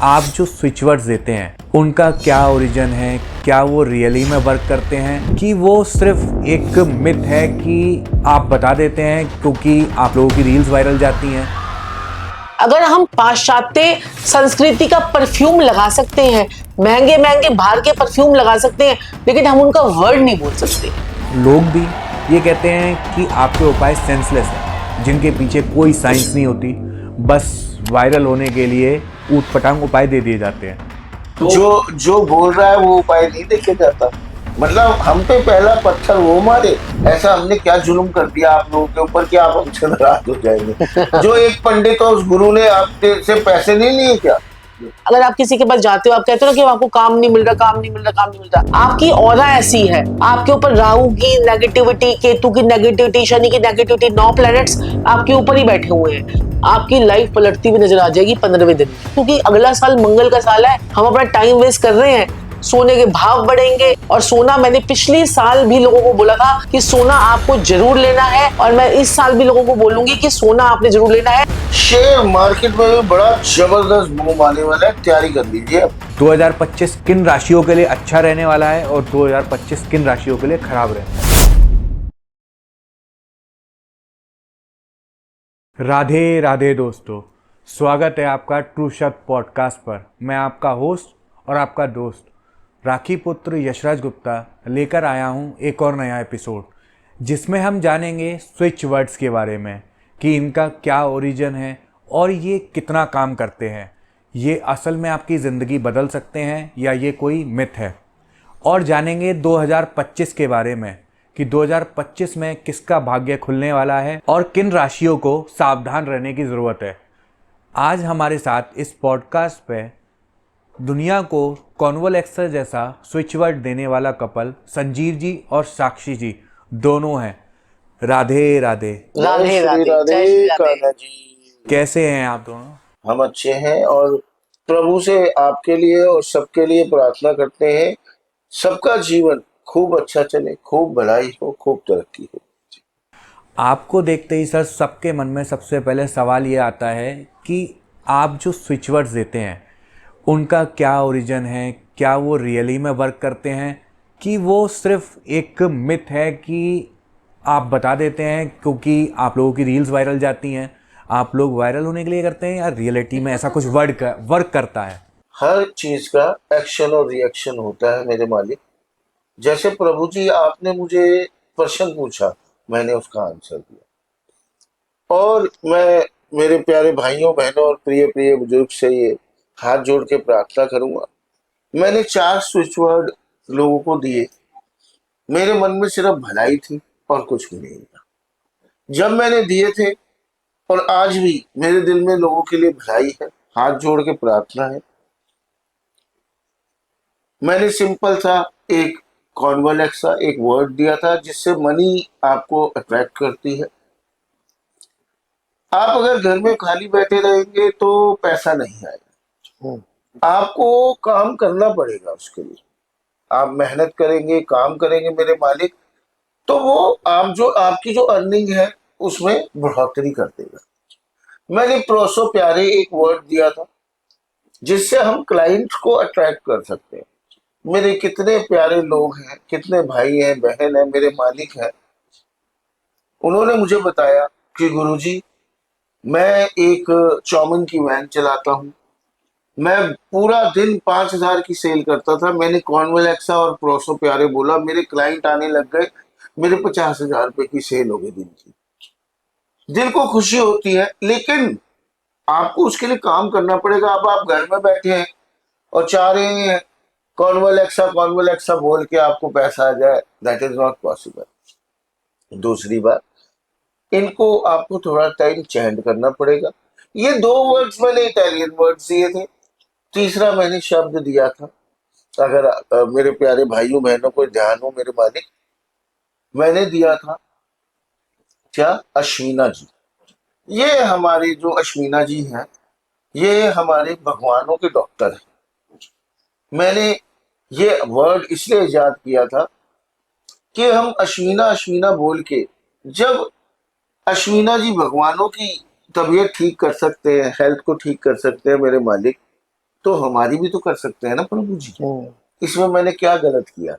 आप जो switch words देते हैं उनका क्या ओरिजिन है, क्या वो रियली में वर्क करते हैं कि वो सिर्फ एक मिथ है कि आप बता देते हैं क्योंकि आप लोगों की रील्स वायरल जाती हैं। अगर हम पाश्चात्य संस्कृति का परफ्यूम लगा सकते हैं, महंगे महंगे बाहर के परफ्यूम लगा सकते हैं, लेकिन हम उनका वर्ड नहीं बोल सकते। लोग भी ये कहते हैं कि आपके उपाय सेंसलेस हैं, जिनके पीछे कोई साइंस नहीं होती, बस वायरल होने के लिए ऊटपटांग उपाय दे दिए जाते हैं। जो बोल रहा है वो उपाय नहीं देखे जाता। मतलब हम पे पहला पत्थर वो मारे, ऐसा हमने क्या जुल्म कर दिया आप लोगों के ऊपर कि आप हमसे नाराज हो जाएंगे। जो एक पंडित और उस गुरु ने आपके से पैसे नहीं लिए क्या? अगर आप किसी के पास जाते हो, आप कहते हो ना कि आपको काम नहीं मिल रहा, काम नहीं मिल रहा, काम नहीं मिल रहा, आपकी ऑरा ऐसी है, आपके ऊपर राहु की नेगेटिविटी, केतु की नेगेटिविटी, शनि की नेगेटिविटी, 9 प्लैनेट्स आपके ऊपर ही बैठे हुए हैं। आपकी लाइफ पलटती हुई नजर आ जाएगी 15वें दिन, क्योंकि अगला साल मंगल का साल है। हम अपना टाइम वेस्ट कर रहे हैं, सोने के भाव बढ़ेंगे। और सोना, मैंने पिछले साल भी लोगों को बोला था कि सोना आपको जरूर लेना है, और मैं इस साल भी लोगों को बोलूंगी कि सोना आपने जरूर लेना है। शेयर मार्केट में भी बड़ा जबरदस्त बूम आने वाला है, तैयारी कर लीजिए। 2025 किन राशियों के लिए अच्छा रहने वाला है और 2025 किन राशियों के लिए खराब रहने वाला है। राधे राधे दोस्तों, स्वागत है आपका ट्रू शब्द पॉडकास्ट पर। मैं आपका होस्ट और आपका दोस्त राखी पुत्र यशराज गुप्ता लेकर आया हूँ एक और नया एपिसोड, जिसमें हम जानेंगे स्विच वर्ड्स के बारे में कि इनका क्या ओरिजिन है और ये कितना काम करते हैं। ये असल में आपकी ज़िंदगी बदल सकते हैं या ये कोई मिथ है। और जानेंगे 2025 के बारे में कि 2025 में किसका भाग्य खुलने वाला है और किन राशियों को सावधान रहने की ज़रूरत है। आज हमारे साथ इस पॉडकास्ट पे दुनिया को कॉन्वल एक्सर जैसा स्विच वर्ड देने वाला कपल संजीव जी और साक्षी जी दोनों हैं। राधे राधे। राधे राधे, राधे जय श्री राधे। कान्हा जी। कैसे हैं आप दोनों? हम अच्छे हैं और प्रभु से आपके लिए और सबके लिए प्रार्थना करते हैं, सबका जीवन खूब अच्छा चले, खूब भलाई हो, खूब तरक्की हो। आपको देखते ही सर सबके मन में सबसे पहले सवाल ये आता है कि आप जो स्विच वर्ड्स देते हैं उनका क्या ओरिजिन है, क्या वो रियली में वर्क करते हैं कि वो सिर्फ एक मिथ है कि आप बता देते हैं क्योंकि आप लोगों की रील्स वायरल जाती हैं, आप लोग वायरल होने के लिए करते हैं, या रियलिटी में ऐसा कुछ वर्क करता है? हर चीज का एक्शन और रिएक्शन होता है मेरे मालिक। जैसे प्रभु जी आपने मुझे प्रश्न पूछा, मैंने उसका आंसर दिया। और मैं मेरे प्यारे भाइयों बहनों और प्रिय प्रिय बुजुर्ग से ये हाथ जोड़ के प्रार्थना करूंगा। मैंने 4 स्विच वर्ड लोगों को दिए, मेरे मन में सिर्फ भलाई थी और कुछ भी नहीं था जब मैंने दिए थे। और आज भी मेरे दिल में लोगों के लिए भलाई है, हाथ जोड़ के प्रार्थना है। मैंने सिंपल सा एक कॉन्वलेक्सा एक वर्ड दिया था जिससे मनी आपको अट्रैक्ट करती है। आप अगर घर में खाली बैठे रहेंगे तो पैसा नहीं आएगा, आपको काम करना पड़ेगा उसके लिए। आप मेहनत करेंगे, काम करेंगे मेरे मालिक, तो वो आप जो आपकी जो अर्निंग है उसमें बढ़ोतरी कर देगा। मैंने प्रोसो प्यारे एक वर्ड दिया था जिससे हम क्लाइंट को अट्रैक्ट कर सकते हैं। मेरे कितने प्यारे लोग हैं, कितने भाई हैं, बहन हैं, मेरे मालिक हैं। उन्होंने मुझे बताया कि गुरुजी मैं एक चौमिन की वैन चलाता हूँ, मैं पूरा दिन 5,000 की सेल करता था। मैंने कॉन्वलेक्सा और प्रोसो प्यारे बोला, मेरे क्लाइंट आने लग गए, मेरे 50,000 रुपए की सेल हो गई दिन की। दिल को खुशी होती है, लेकिन आपको उसके लिए काम करना पड़ेगा। अब आप घर में बैठे हैं और चाह रहे हैं कॉन्वलेक्सा बोल के आपको पैसा आ जाए, दैट इज नॉट पॉसिबल। दूसरी बात, इनको आपको थोड़ा टाइम चेंज करना पड़ेगा। ये 2 वर्ड्स मैंने इटालियन वर्ड्स दिए थे। तीसरा मैंने शब्द दिया था, अगर मेरे प्यारे भाइयों बहनों को ध्यान हो मेरे मालिक, मैंने दिया था क्या? अश्विना जी। ये हमारे जो अश्विना जी हैं, ये हमारे भगवानों के डॉक्टर हैं। मैंने ये वर्ड इसलिए इजाद किया था कि हम अश्विना अश्विना बोल के, जब अश्विना जी भगवानों की तबीयत ठीक कर सकते हैं, हेल्थ को ठीक कर सकते हैं मेरे मालिक, तो हमारी भी तो कर सकते हैं ना प्रभु जी। इसमें मैंने क्या गलत किया?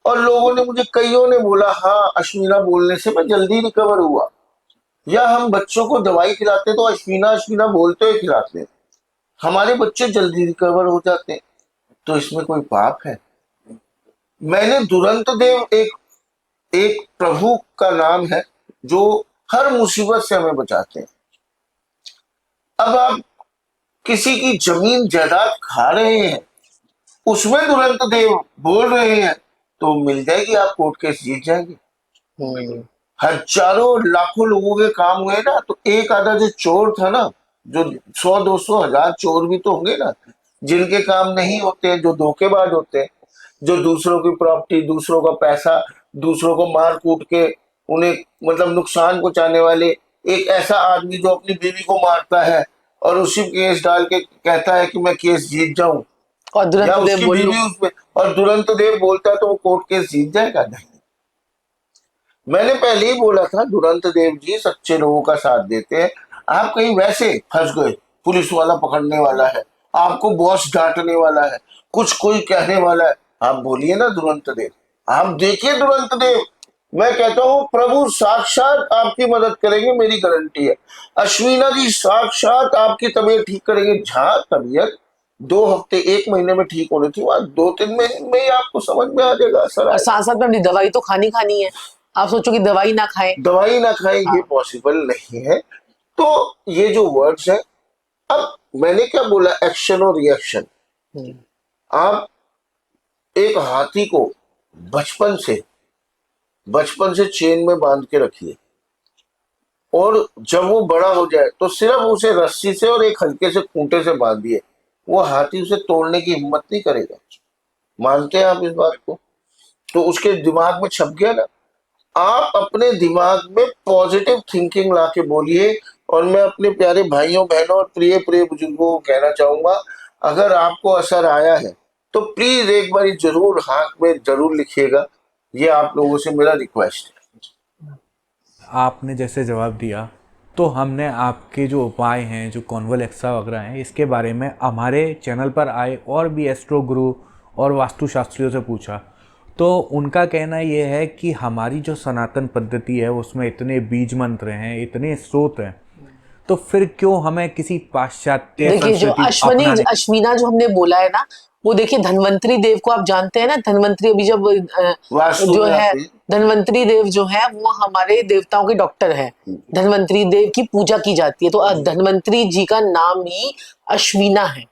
और लोगों ने मुझे, कईयों ने बोला हाँ अश्विना बोलने से मैं जल्दी रिकवर हुआ, या हम बच्चों को दवाई खिलाते तो अश्विना अश्विना बोलते हुए खिलाते हैं, हमारे बच्चे जल्दी रिकवर हो जाते हैं, तो इसमें कोई पाप है? मैंने दुरंत देव, एक एक प्रभु का नाम है जो हर मुसीबत से हमें बचाते हैं। अब आप किसी की जमीन जायदाद खा रहे हैं, उसमें दुरंत देव बोल रहे हैं, तो मिल जाएगी, आप कोर्ट केस जीत जाएंगे। हजारों लाखों लोगों के काम हुए ना, तो एक आधा जो चोर था ना, जो 100 200 1000 चोर भी तो होंगे ना, जिनके काम नहीं होते हैं, जो धोखेबाज होते हैं, जो दूसरों की प्रॉपर्टी, दूसरों का पैसा, दूसरों को मार कूट के उन्हें मतलब नुकसान पहुंचाने वाले। एक ऐसा आदमी जो अपनी बीवी को मारता है और उसी केस डाल के कहता है कि मैं केस जीत जाऊं, और या दुरंत देव उसकी बीवी उसमें, और दुरंत देव बोलता है तो वो कोर्ट केस जीत जाएगा? नहीं। मैंने पहले ही बोला था, दुरंत देव जी सच्चे लोगों का साथ देते हैं। आप कहीं वैसे फंस गए, पुलिस वाला पकड़ने वाला है, आपको बॉस डांटने वाला है, कुछ कोई कहने वाला है, आप बोलिए ना दुरंत देव, आप देखिए दुरंत देव। मैं कहता हूँ प्रभु साक्षात आपकी मदद करेंगे, मेरी गारंटी है। अश्विना जी साक्षात आपकी तबीयत ठीक करेंगे। जहाँ तबीयत 2 हफ्ते 1 महीने में ठीक होनी थी, वहां 2-3 महीने में ही आपको समझ में आ जाएगा असर। और साथ साथ में अपनी दवाई तो खानी खानी है। आप सोचो कि दवाई ना खाएं, दवाई ना खाएं, ये पॉसिबल नहीं है। तो ये जो वर्ड्स है, अब मैंने क्या बोला, एक्शन और रिएक्शन। आप एक हाथी को बचपन से चेन में बांध के रखिए, और जब वो बड़ा हो जाए तो सिर्फ उसे रस्सी से और एक हल्के से खूंटे से बांधिए, वो हाथी उसे तोड़ने की हिम्मत नहीं करेगा। मानते हैं आप इस बात को? तो उसके दिमाग में छप गया ना। आप अपने दिमाग में पॉजिटिव थिंकिंग ला के बोलिए। और मैं अपने प्यारे भाइयों बहनों और प्रिय प्रिय बुजुर्गों को कहना चाहूंगा, अगर आपको असर आया है तो प्लीज एक बार जरूर हाथ में जरूर लिखिएगा। ये आप लोगों से मेरा रिक्वेस्ट है। आपने जैसे जवाब दिया, तो हमने आपके जो उपाय हैं, जो कॉन्वल एक्सा वगैरह हैं, इसके बारे में हमारे चैनल पर आए और भी एस्ट्रो गुरु और वास्तुशास्त्रियों से पूछा। तो उनका कहना ये है कि हमारी जो सनातन पद्धति है उसमें इतने बीज मंत्र हैं, इतने स्रोत हैं, तो फिर क्यों हमें किसी पाश्चात्य देखिए जो संस्कृति अश्विना जो हमने बोला है ना, वो देखिए धन्वंतरी देव को आप जानते हैं ना। धन्वंतरी अभी जब जो है, धन्वंतरी देव जो है वो हमारे देवताओं के डॉक्टर है। धन्वंतरी देव की पूजा की जाती है, तो धन्वंतरी जी का नाम ही अश्विना है।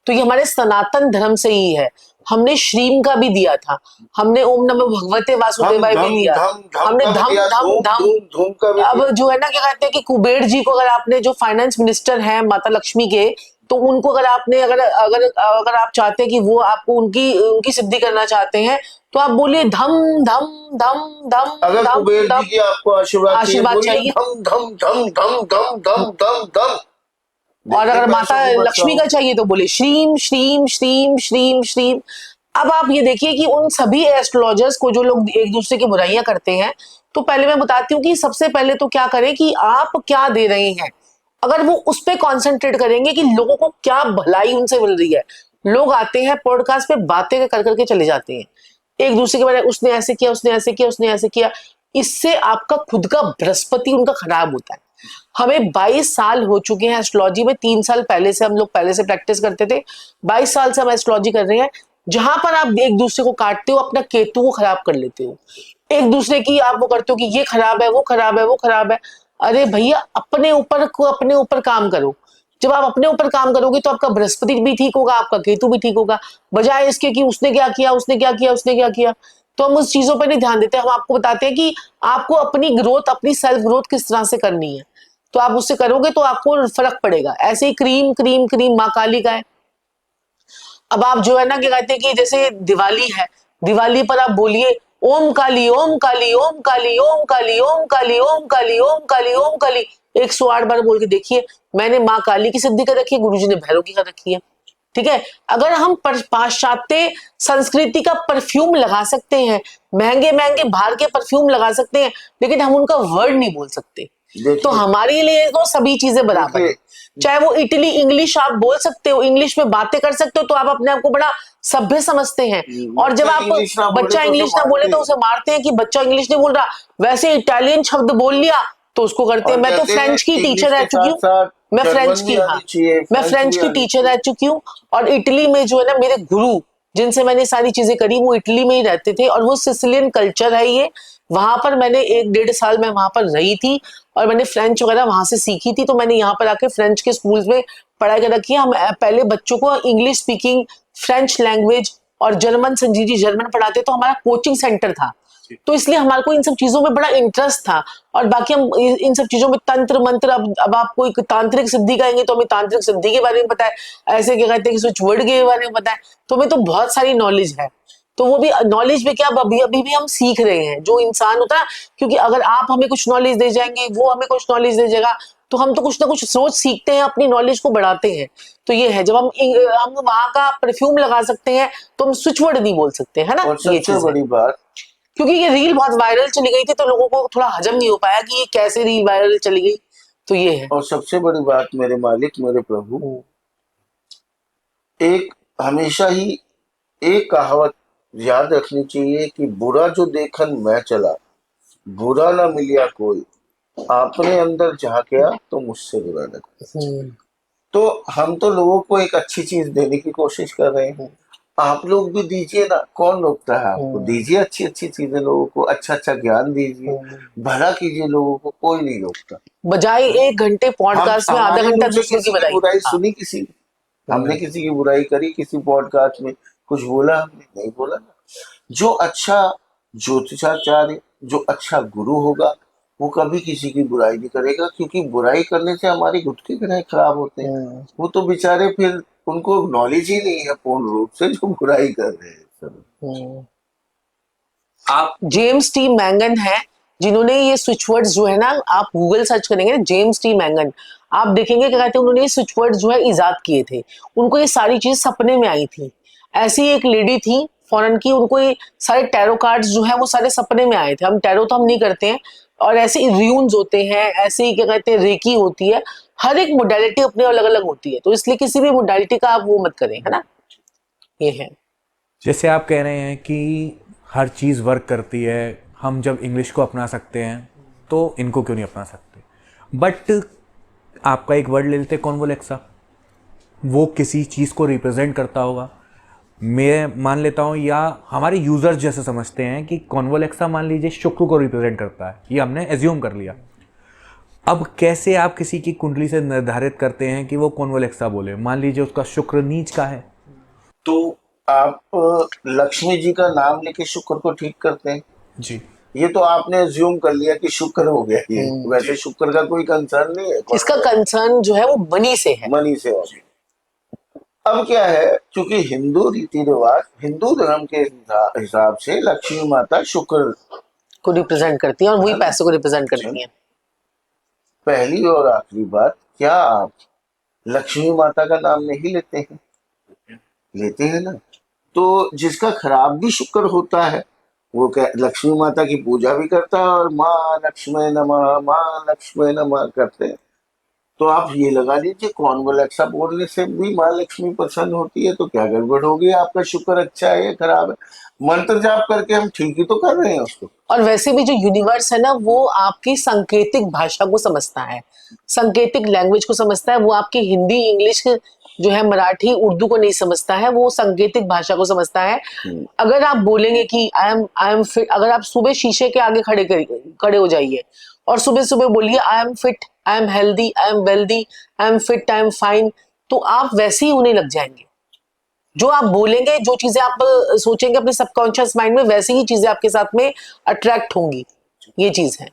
तो ये हमारे सनातन धर्म से ही है। हमने श्रीम का भी दिया था, हमने ओम नमो भगवते वासुदेवाय भी दिया, हमने धम धम धम का भी। अब जो है ना, क्या कहते हैं कि कुबेर जी को अगर आपने, जो फाइनेंस मिनिस्टर हैं माता लक्ष्मी के, तो उनको अगर आपने अगर अगर अगर आप चाहते हैं कि वो आपको उनकी सिद्धि करना चाहते हैं, तो आप बोलिए धम धम धम धम। अगर कुबेर जी की आपको आशीर्वाद चाहिए, धम धम धम धम धम धम धम धम। और अगर माता लक्ष्मी का चाहिए तो बोले श्रीम श्रीम श्रीम श्रीम श्रीम। अब आप ये देखिए कि उन सभी एस्ट्रोलॉजर्स को जो लोग एक दूसरे की बुराइयां करते हैं, तो पहले मैं बताती हूँ कि सबसे पहले तो क्या करें कि आप क्या दे रहे हैं। अगर वो उस पर कॉन्सेंट्रेट करेंगे कि लोगों को क्या भलाई उनसे मिल रही है। लोग आते हैं पॉडकास्ट पे बातें कर करके चले जाते हैं एक दूसरे के बारे में, उसने ऐसे किया, उसने ऐसे किया, उसने ऐसे किया। इससे आपका खुद का बृहस्पति उनका खराब होता है। हमें 22 साल हो चुके हैं एस्ट्रोलॉजी में। 3 साल पहले से हम लोग पहले से प्रैक्टिस करते थे, 22 साल से हम एस्ट्रोलॉजी कर रहे हैं। जहां पर आप एक दूसरे को काटते हो, अपना केतु को खराब कर लेते हो। एक दूसरे की आप वो करते हो कि ये खराब है, वो खराब है, वो खराब है। अरे भैया, अपने ऊपर काम करो। जब आप अपने ऊपर काम करोगे तो आपका बृहस्पति भी ठीक होगा, आपका केतु भी ठीक होगा, बजाय इसके कि उसने क्या किया, उसने क्या किया, उसने क्या किया। तो हम उस चीजों पर नहीं ध्यान देते। हम आपको बताते हैं कि आपको अपनी ग्रोथ, अपनी सेल्फ ग्रोथ किस तरह से करनी है, तो आप उससे करोगे तो आपको फर्क पड़ेगा। ऐसे ही क्रीम क्रीम क्रीम माँ काली का है। अब आप जो है ना, क्या कहते हैं कि जैसे दिवाली है, दिवाली पर आप बोलिए ओम काली ओम काली ओम काली ओम काली ओम काली ओम काली ओम काली ओम काली 108 बार बोल के देखिए। मैंने माँ काली की सिद्धि कर रखी है, गुरुजी ने भैरव की कर रखी है। ठीक है। अगर हम पाश्चात्य संस्कृति का परफ्यूम लगा सकते हैं, महंगे महंगे बाहर के परफ्यूम लगा सकते हैं, लेकिन हम उनका वर्ड नहीं बोल सकते। देखिए, तो हमारे लिए तो सभी चीजें बराबर है। चाहे वो इटली इंग्लिश आप बोल सकते हो, इंग्लिश में बातें कर सकते हो, तो आप अपने आप को बड़ा सभ्य समझते हैं। और जब आप इंग्लिश ना बोले बच्चा तो उसे इंग्लिश ना बोले मारते तो हैं। उसे मारते हैं कि बच्चा इंग्लिश नहीं बोल रहा। वैसे इटालियन शब्द बोल लिया तो उसको करते हैं। और मैं तो कहते हैं फ्रेंच की इंग्लिश टीचर रह के चुकी साथ हूँ। साथ मैं फ्रेंच जर्मन भी की, हाँ, आनी चाहिए, मैं फ्रेंच फ्रेंच भी की आनी टीचर चाहिए। रह चुकी हूँ। और इटली में जो है ना, मेरे गुरु जिनसे मैंने सारी चीजें करी वो इटली में ही रहते थे, और वो सिसिलियन कल्चर है ये। वहां पर मैंने 1-1.5 साल मैं वहां पर रही थी, और मैंने फ्रेंच वगैरह वहां से सीखी थी। तो मैंने यहाँ पर आके फ्रेंच के स्कूल्स में पढ़ाई कर रखी है। हम पहले बच्चों को इंग्लिश स्पीकिंग, फ्रेंच लैंग्वेज और जर्मन, संजीजी जर्मन पढ़ाते। तो हमारा कोचिंग सेंटर था, तो इसलिए हमारे को इन सब चीजों में बड़ा इंटरेस्ट था। और बाकी हम इन सब चीजों में तंत्र मंत्र, अब आप कोई तांत्रिक सिद्धि कहेंगे तो हमें तांत्रिक सिद्धि के बारे में पता है, ऐसे क्या कहते हैं कि स्विच वर्ड के बारे में पता है। तो हमें तो बहुत सारी नॉलेज है। तो वो भी नॉलेज में क्या, अभी अभी भी हम सीख रहे हैं। जो इंसान होता है, क्योंकि अगर आप हमें कुछ नॉलेज दे जाएंगे, वो हमें कुछ नॉलेज दे जाएगा, तो हम तो कुछ ना कुछ सोच सीखते हैं, अपनी नॉलेज को बढ़ाते हैं। तो ये है, जब हम वहां का परफ्यूम लगा सकते हैं तो हम स्विच वर्ड नहीं बोल सकते, है ना। और ये सबसे चीज है, बड़ी बात, क्योंकि ये रील बहुत वायरल चली गई थी, तो लोगों को थोड़ा हजम नहीं हो पाया कि ये कैसे रील वायरल चली गई। तो ये है। और सबसे बड़ी बात, मेरे मालिक, मेरे प्रभु, एक हमेशा ही एक कहावत याद रखनी चाहिए कि बुरा जो देखन मैं चला, बुरा ना मिलिया कोई, आपने अंदर झांकया तो मुझसे बुरा लगा। तो हम तो लोगों को एक अच्छी चीज देने की कोशिश कर रहे हैं, आप लोग भी दीजिए ना, कौन रोकता है आपको? दीजिए अच्छी अच्छी चीजें लोगों को, अच्छा अच्छा ज्ञान दीजिए, भला कीजिए लोगों को, कोई नहीं रोकता। बजाय 1 घंटे हम पॉडकास्ट में आधा हमारे घंटा मुंह से दूसरों की किसी की बधाई। बुराई हाँ। सुनी? किसी हमने किसी की बुराई करी किसी पॉडकास्ट में? कुछ बोला हमने? नहीं बोला ना। जो अच्छा ज्योतिषाचार्य, जो अच्छा गुरु होगा, वो कभी किसी की बुराई नहीं करेगा, क्योंकि बुराई करने से हमारे गुटके ग्रह खराब होते हैं। वो तो बेचारे फिर उनको नॉलेज ही नहीं है पूर्ण रूप से, जो बुराई कर रहे हैं सब। आप जेम्स टी मैंगन है जिन्होंने ये स्विच वर्ड्स जो है ना, आप गूगल सर्च करेंगे ना, जेम्स टी मैंगन, आप देखेंगे क्या कहते हैं, उन्होंने ये स्विच वर्ड्स जो है इजाद किए थे। उनको ये सारी चीज सपने में आई थी। ऐसी एक लेडी थी फॉरेन की, उनको ये सारे टैरो कार्ड्स जो है वो सारे सपने में आए थे। हम टैरो तो हम नहीं करते हैं, और ऐसे र्यून्स होते हैं, ऐसे ही क्या कहते हैं रेकी होती है। हर एक मोडालिटी अपनी अलग अलग होती है, तो इसलिए किसी भी मोडालिटी का आप वो मत करें, है ना। ये है। जैसे आप कह रहे हैं कि हर चीज़ वर्क करती है, हम जब इंग्लिश को अपना सकते हैं तो इनको क्यों नहीं अपना सकते। बट आपका एक वर्ड ले लेते हैं, कॉन्वोलेक्सा, वो किसी चीज़ को रिप्रेजेंट करता होगा। मैं मान लेता हूँ, या हमारे यूज़र्स जैसे समझते हैं कि कॉन्वोलेक्सा मान लीजिए शुक्र को रिप्रेजेंट करता है, ये हमने एज्यूम कर लिया। अब कैसे आप किसी की कुंडली से निर्धारित करते हैं कि वो कॉन्वोलेक्सा बोले? मान लीजिए उसका शुक्र नीच का है, तो आप लक्ष्मी जी का नाम लेके शुक्र को ठीक करते हैं जी, ये तो आपने अज्यूम कर लिया कि शुक्र हो गया ये। वैसे शुक्र का कोई कंसर्न नहीं है, इसका कंसर्न जो है वो मनी से है। मनी से हो। अब क्या है, क्योंकि हिंदू रीति रिवाज, हिंदू धर्म के हिसाब से लक्ष्मी माता शुक्र को रिप्रेजेंट करती है, और वही पैसे को रिप्रेजेंट करती है। पहली और आखिरी बात, क्या आप लक्ष्मी माता का नाम नहीं लेते हैं? लेते हैं ना। तो जिसका खराब भी शुक्र होता है, वो क्या लक्ष्मी माता की पूजा भी करता है और माँ लक्ष्मी नमः, माँ लक्ष्मी नमः करते हैं। तो आप ये लगा लीजिए, कॉन्वोलेक्सा बोलने से भी माँ लक्ष्मी प्रसन्न होती है, तो क्या गड़बड़ होगी? आपका शुक्र अच्छा है या खराब है? मंत्र जाप करके हम ठीक ही तो कर रहे हैं उसको। और वैसे भी जो यूनिवर्स है ना, वो आपकी सांकेतिक भाषा को समझता है, सांकेतिक लैंग्वेज को समझता है। वो आपकी हिंदी, इंग्लिश जो है, मराठी, उर्दू को नहीं समझता है, वो सांकेतिक भाषा को समझता है। अगर आप बोलेंगे कि आई एम फिट, अगर आप सुबह शीशे के आगे खड़े हो जाइए और सुबह सुबह बोलिए I am fit, I am healthy, I am wealthy, I am fit, I am fine, तो आप वैसे ही होने लग जाएंगे। जो आप बोलेंगे, जो चीजें आप सोचेंगे अपने सबकॉन्शियस माइंड में, वैसी ही चीजें आपके साथ में अट्रैक्ट होंगी। ये चीज है।